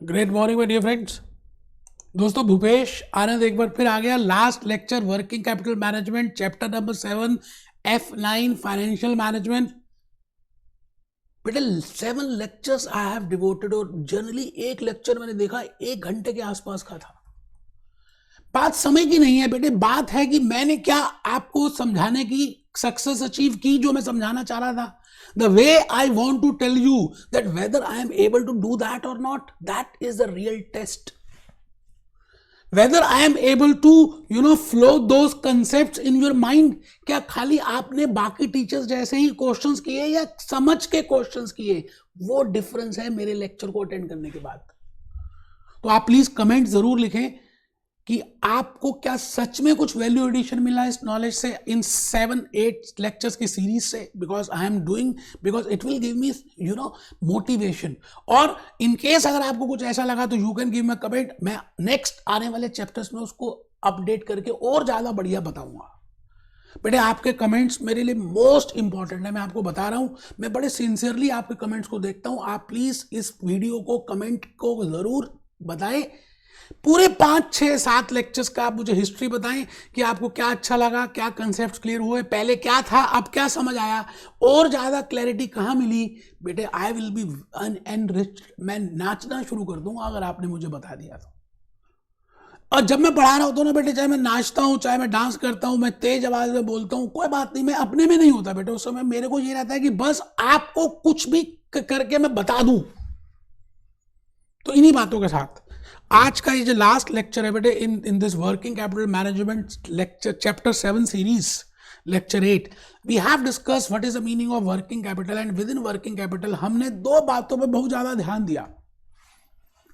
Great morning my dear friends. दोस्तों भूपेश आनंद एक बार फिर आ गया। Last lecture working capital management chapter number 7 F9 financial management. बेटे 7 लेक्चर्स आई हैव डिवोटेड और जनरली एक लेक्चर मैंने देखा 1 घंटे के आसपास का था। बात समय की नहीं है बेटे, बात है कि मैंने क्या आपको समझाने की सक्सेस अचीव की जो मैं समझाना चाह रहा था। The way I want to tell you that whether I am able to do that or not, that is the real test. Whether I am able to flow those concepts in your mind. क्या खाली आपने बाकी teachers जैसे ही questions किए या समझ के questions किए, वो डिफरेंस है मेरे लेक्चर को अटेंड करने के बाद। तो आप प्लीज कमेंट जरूर लिखें कि आपको क्या सच में कुछ वैल्यू एडिशन मिला इस नॉलेज से, इन 7-8 लेक्चर्स की सीरीज से, because I am doing, because it will give me motivation. और इन केस अगर आपको कुछ ऐसा लगा तो you can give me comment, मैं नेक्स्ट आने वाले चैप्टर्स में उसको अपडेट करके और ज्यादा बढ़िया बताऊंगा। बेटे आपके कमेंट्स मेरे लिए मोस्ट इंपॉर्टेंट है, मैं आपको बता रहा हूं। मैं बड़े सिंसियरली आपके कमेंट्स को देखता हूं। आप प्लीज इस वीडियो को कमेंट को जरूर बताएं। पूरे 5-6-7 लेक्चर्स का आप मुझे हिस्ट्री बताएं कि आपको क्या अच्छा लगा, क्या कंसेप्ट क्लियर हुए, पहले क्या था अब क्या समझ आया, और ज्यादा क्लैरिटी कहां मिली। बेटे आई विल बी एनरिच्ड, मैं नाचना शुरू कर दूंगा अगर आपने मुझे बता दिया तो। और जब मैं पढ़ा रहा होता हूं ना बेटे, चाहे मैं नाचता हूं, चाहे मैं डांस करता हूं, मैं तेज आवाज में बोलता हूं, कोई बात नहीं, मैं अपने में नहीं होता बेटे। उस समय मेरे को ये रहता है कि बस आपको कुछ भी करके मैं बता दूं। तो इन्हीं बातों के साथ आज का ये जो लास्ट लेक्चर है बेटे in this working capital management lecture chapter 7 series lecture 8, we have discuss what is the meaning of working capital. And with in working capital हमने 2 बातों पे बहुत ज्यादा ध्यान दिया।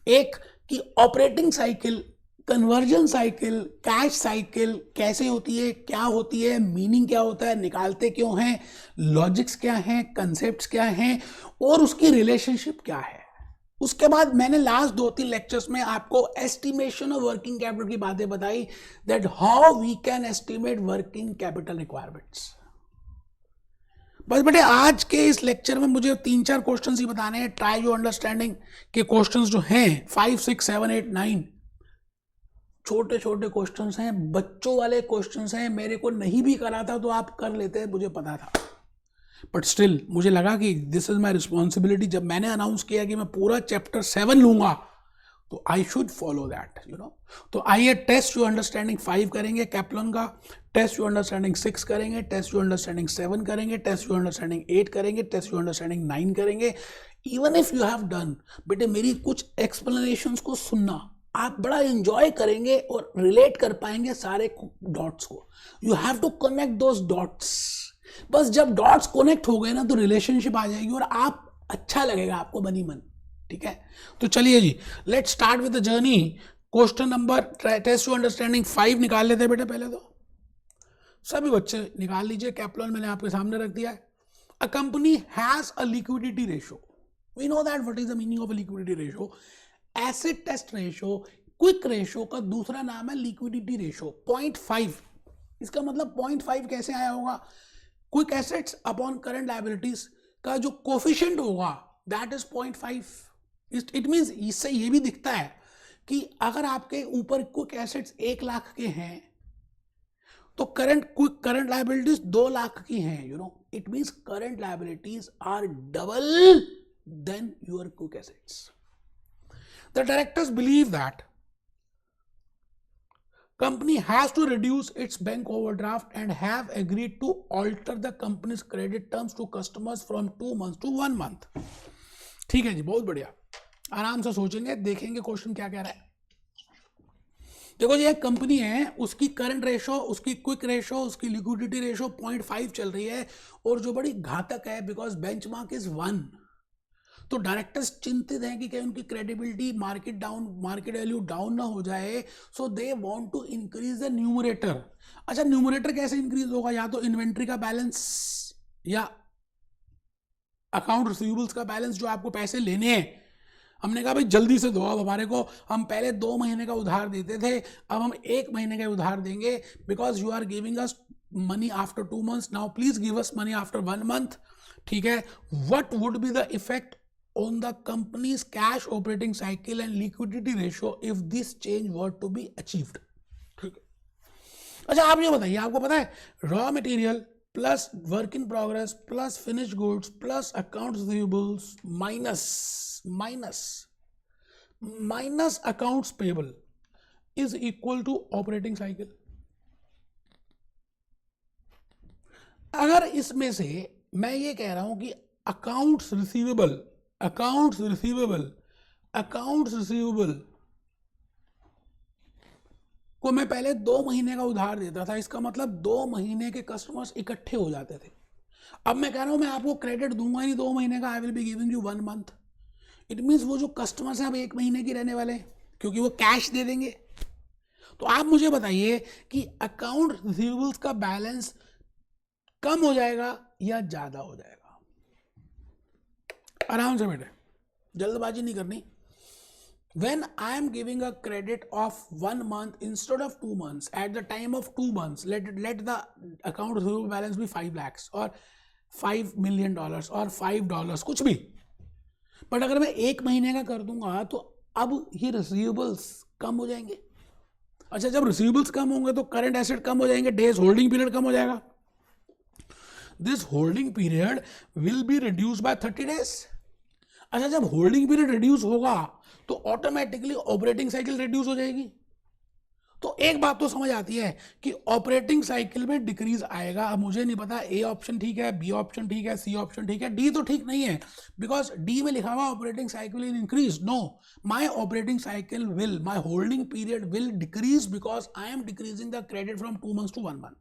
एक कि operating cycle, conversion cycle, cash cycle कैसे होती है, क्या होती है, मीनिंग क्या होता है, निकालते क्यों हैं, लॉजिक्स क्या हैं, कंसेप्ट्स क्या हैं, और उसकी रिलेशनशिप क्या है। उसके बाद मैंने लास्ट 2-3 लेक्चर्स में आपको एस्टिमेशन ऑफ वर्किंग कैपिटल की बातें बताई, that how we can estimate working capital requirements. बस बेटे आज के इस लेक्चर में मुझे 3-4 क्वेश्चंस ही बताने हैं। ट्राई योर अंडरस्टैंडिंग के क्वेश्चंस जो हैं 5, 6, 7, 8, 9 छोटे छोटे क्वेश्चंस हैं, बच्चों वाले क्वेश्चंस हैं। मेरे को नहीं भी करा था तो आप कर लेते, मुझे पता था, बट स्टिल मुझे लगा कि दिस इज माई रिस्पॉन्सिबिलिटी। जब मैंने अनाउंस किया कि मैं पूरा चैप्टर 7 लूंगा तो आई शुड फॉलो दैट तो आइए टेस्ट यू अंडरस्टैंडिंग 5 करेंगे कैप्लन का, टेस्ट यू अंडरस्टैंडिंग 6 करेंगे, टेस्ट यू अंडरस्टैंडिंग 7 करेंगे, टेस्ट यू अंडरस्टैंडिंग 8 करेंगे, टेस्ट यू अंडरस्टैंडिंग 9 करेंगे। Even if you have done बेटे मेरी कुछ एक्सप्लेनेशंस को सुनना, आप बड़ा एंजॉय करेंगे और रिलेट कर पाएंगे सारे डॉट्स को। You have to connect those dots. बस जब डॉट्स कनेक्ट हो गए ना तो रिलेशनशिप आ जाएगी और आप अच्छा लगेगा आपको बनी मन। ठीक है, तो चलिए जी let start with the journey. Question number test to understanding 5 निकाल लेते हैं बेटे। पहले तो सभी बच्चे निकाल लीजिए, कैप्लन मैंने आपके सामने रख दिया है। A company has a liquidity ratio, we know that what is the meaning of a liquidity ratio. Acid test ratio, quick ratio का दूसरा नाम है लिक्विडिटी रेशो 0.5। इसका मतलब 0.5 कैसे आया होगा? Quick assets upon current liabilities का जो कोफिशिएंट होगा दैट इज 0.5। इट मींस इससे ये भी दिखता है कि अगर आपके ऊपर क्विक एसेट्स 1 लाख के हैं तो करंट लायबिलिटीज 2 लाख की हैं। It means current liabilities are double than your quick assets. The directors believe that company has to reduce its bank overdraft and have agreed to alter the company's credit terms to customers from 2 months to 1 month। ठीक है जी, बहुत बढ़िया, आराम से सोचेंगे, देखेंगे question क्या कह रहा है। देखो जी एक कंपनी है, उसकी करंट रेशो, उसकी क्विक रेशो, उसकी लिक्विडिटी रेशो 0.5 चल रही है और जो बड़ी घातक है बिकॉज बेंचमार्क इज 1। तो डायरेक्टर्स चिंतित हैं कि कहीं उनकी क्रेडिबिलिटी मार्केट वैल्यू डाउन ना हो जाए, so they want to increase the numerator. अच्छा न्यूमरेटर कैसे इंक्रीज होगा? या तो इन्वेंट्री का बैलेंस या अकाउंट रिसीवेबल्स का बैलेंस, जो आपको पैसे लेने हैं। हमने कहा भाई जल्दी से दो, अब हमारे को, हम पहले 2 महीने का उधार देते थे, अब हम 1 महीने का उधार देंगे, because you are giving us money after 2 months, now please give us money after 1 month। ठीक है, what would be the effect on the company's cash operating cycle and liquidity ratio if this change were to be achieved. ठीक है. अच्छा आप ये बताइए, आपको पता है raw material plus work in progress plus finish goods plus accounts receivables minus accounts payable is equal to operating cycle. अगर इसमें से मैं ये कह रहा हूं कि अकाउंट्स रिसीवेबल को मैं पहले 2 महीने का उधार देता था, इसका मतलब 2 महीने के कस्टमर्स इकट्ठे हो जाते थे. अब मैं कह रहा हूं मैं आपको क्रेडिट दूंगा नहीं 2 महीने का, I will be giving you 1 month. It means वो जो कस्टमर्स हैं अब 1 महीने की रहने वाले हैं क्योंकि वो कैश दे देंगे. तो आप मुझे बताइए कि अकाउंट रिसीवेबल्स का बैलेंस कम हो जाएगा या ज्यादा हो जाएगा. आराम से बेटे, जल्दबाजी नहीं करनी. When I am giving a credit of 1 month instead of 2 months, at the time of 2 months, let the account receivable balance be 5 lakhs or $5 million or $5, कुछ भी. बट अगर मैं 1 महीने का कर दूंगा तो अब ये रिसीवेबल्स कम हो जाएंगे. अच्छा, जब रिसीवेबल्स कम होंगे तो करंट एसेट कम हो जाएंगे, डेज होल्डिंग पीरियड कम हो जाएगा. This holding period will be reduce by 30 days. अच्छा, जब होल्डिंग पीरियड रिड्यूस होगा तो ऑटोमेटिकली ऑपरेटिंग साइकिल रिड्यूस हो जाएगी. तो एक बात तो समझ आती है कि ऑपरेटिंग साइकिल में डिक्रीज आएगा. अब मुझे नहीं पता ए ऑप्शन ठीक है, बी ऑप्शन ठीक है, सी ऑप्शन ठीक है, डी तो ठीक नहीं है बिकॉज डी में लिखा हुआ operating cycle in increase. No, my operating cycle will, my holding period will decrease because I am decreasing the credit from 2 months to 1 month.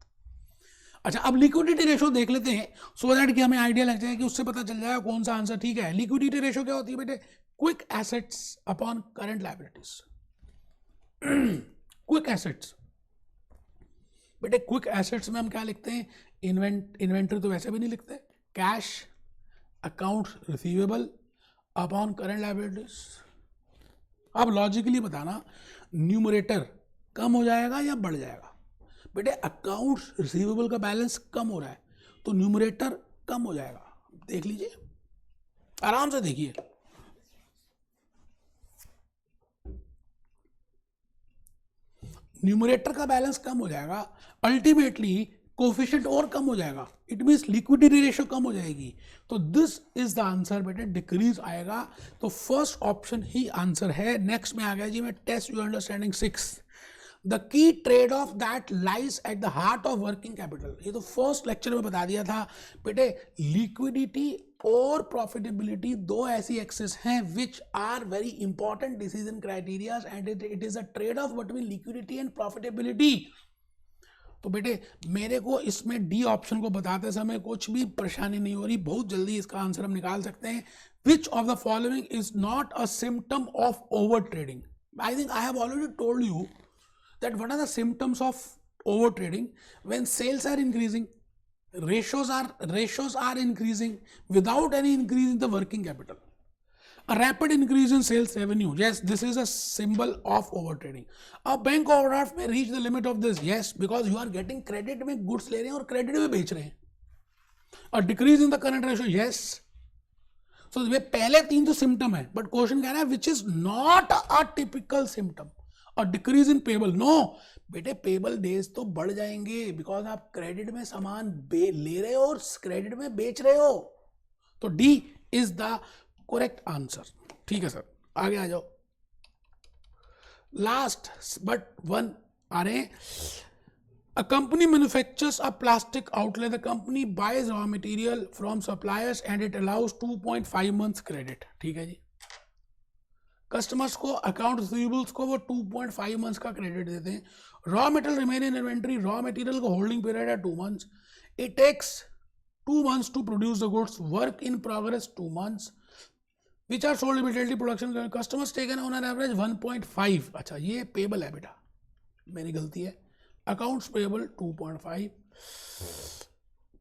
अच्छा, अब लिक्विडिटी रेशो देख लेते हैं सो दैट कि हमें आइडिया लग जाए कि उससे पता चल जाएगा कौन सा आंसर ठीक है. लिक्विडिटी रेशो क्या होती है बेटे? Quick assets upon current liabilities. Quick assets बेटे, क्विक एसेट्स में हम क्या लिखते हैं? इन्वेंट्री तो वैसे भी नहीं लिखते. Cash account receivable upon current liabilities. अब लॉजिकली बताना, न्यूमरेटर कम हो जाएगा या बढ़ जाएगा? बेटे अकाउंट रिसीवेबल का बैलेंस कम हो रहा है तो न्यूमरेटर कम हो जाएगा. देख लीजिए, आराम से देखिए. न्यूमरेटर का बैलेंस कम हो जाएगा, अल्टीमेटली कोफिशिएंट और कम हो जाएगा. इट मीन्स लिक्विडिटी रेशियो कम हो जाएगी. तो दिस इज द आंसर बेटे, डिक्रीज आएगा. तो फर्स्ट ऑप्शन ही आंसर है. नेक्स्ट में आ गया जी मैं test your understanding 6. The key trade off that lies at the heart of working capital. ये तो फर्स्ट लेक्चर में बता दिया था बेटे. लिक्विडिटी और प्रॉफिटेबिलिटी दो ऐसी एक्सेस हैं which are very important decision criterias and it is a trade off between liquidity and profitability. तो बेटे मेरे को इसमें डी ऑप्शन को बताते समय कुछ भी परेशानी नहीं हो रही, बहुत जल्दी इसका आंसर हम निकाल सकते हैं. Which of the following is not a symptom of over trading? I think I have already told you that what are the symptoms of over trading? When sales are increasing, ratios are increasing without any increase in the working capital. A rapid increase in sales revenue, yes, this is a symbol of over trading. A bank overdraft may reach the limit of this, yes, because you are getting credit में goods ले रहे हैं और credit में बेच रहे हैं. A decrease in the current ratio, yes. So वे पहले 3 तो symptom है, but क्वेश्चन कह रहा है which is not a typical symptom. और डिक्रीज इन पेबल, नो बेटे, पेबल डेज तो बढ़ जाएंगे बिकॉज आप क्रेडिट में सामान ले रहे हो और क्रेडिट में बेच रहे हो. तो D is the correct answer. ठीक है सर, आगे आ जाओ. लास्ट बट वन आ रहे हैं. A company manufactures a plastic outlet. The company buys raw material from suppliers and it allows 2.5 months credit. ठीक है जी. कस्टमर्स को अकाउंट रिसीवेबल्स को वो 2.5 months का क्रेडिट देते हैं. Raw material remain in inventory. Raw material को होल्डिंग पीरियड है 2 months. It takes 2 months to produce the goods. Work in progress 2 months which are sold immediately. Production customers taken on an average 1.5. अच्छा, ये payable है बेटा, मेरी गलती है. Accounts payable 2.5.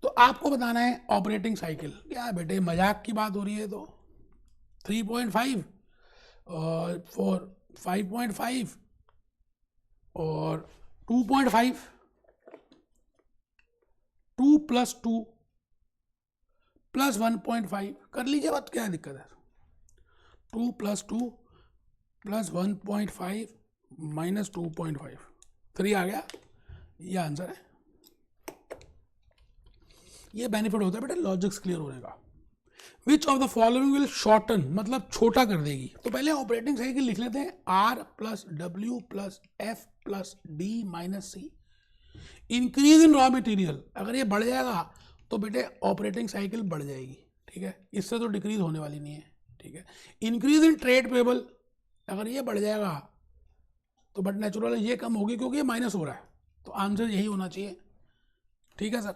तो आपको बताना है ऑपरेटिंग साइकिल. क्या बेटे मजाक की बात हो रही है? तो 3.5 और 5.5 और 2.5, 2 + 2 + 1.5 कर लीजिए. बात क्या दिक्कत है? 2 + 2 + 1.5 - 2.5, 3 आ गया, ये आंसर है। ये बेनिफिट होता है बेटा लॉजिक्स क्लियर होने का। Which of the following will shorten, मतलब छोटा कर देगी। तो पहले ऑपरेटिंग साइकिल लिख लेते हैं, R + W + F + D - C। Increase in raw material, अगर ये बढ़ जाएगा तो बेटे ऑपरेटिंग साइकिल बढ़ जाएगी, ठीक है, इससे तो डिक्रीज होने वाली नहीं है, ठीक है। इंक्रीज इन ट्रेड पेबल, अगर ये बढ़ जाएगा तो बट नेचुरल ये कम होगी क्योंकि ये माइनस हो रहा है, तो आंसर यही होना चाहिए, ठीक है सर।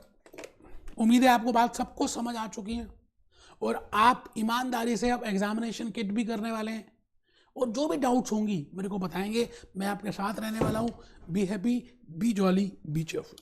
उम्मीद है आपको बात सबको समझ आ चुकी है और आप ईमानदारी से अब एग्जामिनेशन किट भी करने वाले हैं, और जो भी डाउट्स होंगी मेरे को बताएंगे, मैं आपके साथ रहने वाला हूँ। Be happy, B jolly, B cheerful.